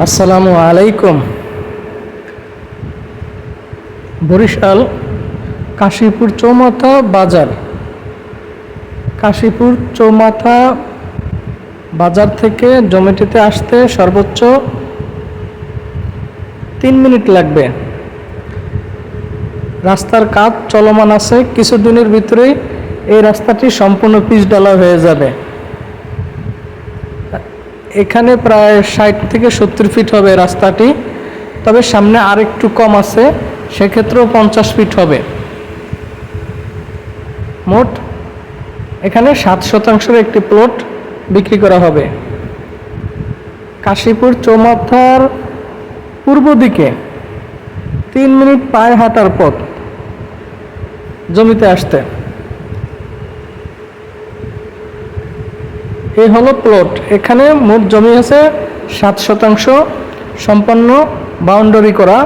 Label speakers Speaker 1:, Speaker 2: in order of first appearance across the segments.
Speaker 1: আসসালামু আলাইকুম। বরিশাল কাশীপুর চৌমাথা বাজার। কাশীপুর চৌমাথা বাজার থেকে জমিটিতে আসতে সর্বোচ্চ 3 মিনিট লাগবে। রাস্তার কাজ চলমান আছে, কিছুদিনের ভিতরেই এই রাস্তাটি সম্পূর্ণ পিচ ঢালা হয়ে যাবে। এখানে প্রায় 60 থেকে 70 ফিট হবে রাস্তাটি, তবে সামনে আরেকটু কম আছে, সেক্ষেত্রেও 50 ফিট হবে। মোট এখানে 7% একটি প্লট বিক্রি করা হবে। কাশীপুর চৌমাথার পূর্ব দিকে 3 মিনিট পায়ে হাঁটার পথ জমিতে আসতে। এই হলো প্লট। এখানে মোট জমি আছে 7% সম্পন্ন বাউন্ডারি করা।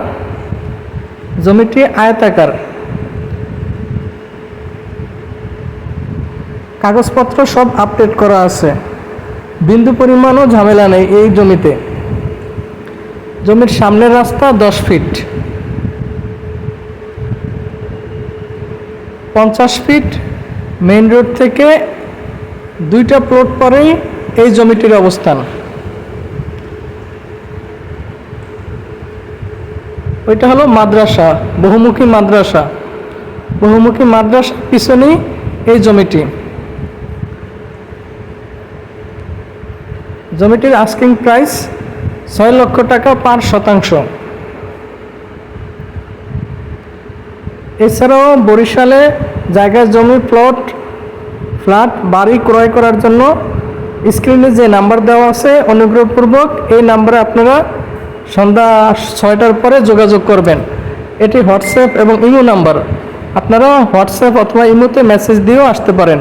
Speaker 1: জমিটি আয়তাকার। কাগজপত্র সব আপডেট করা আছে, বিন্দু পরিমাণও ঝামেলা নেই এই জমিতে। জমির সামনের রাস্তা 10 ফিট, 50 ফিট মেইন রোড থেকে 2টা প্লট পরেই এই জমিটির অবস্থান। ওইটা হলো মাদ্রাসা, বহুমুখী মাদ্রাসা। বহুমুখী মাদ্রাসার পিছনেই এই জমিটি। জমিটির আস্কিং প্রাইস 6 লক্ষ টাকা পার শতাংশ। এছাড়াও বরিশালে জায়গায় জমি, প্লট, ফ্ল্যাট, বাড়ি ক্রয় করার জন্য স্ক্রিনে যে নাম্বার দেওয়া আছে, অনুগ্রহপূর্বক এই নাম্বারে আপনারা সন্ধ্যা 6টার পরে যোগাযোগ করবেন। এটি হোয়াটসঅ্যাপ এবং ইমো নাম্বার। আপনারা হোয়াটসঅ্যাপ অথবা ইমোতে মেসেজ দিয়েও আসতে পারেন।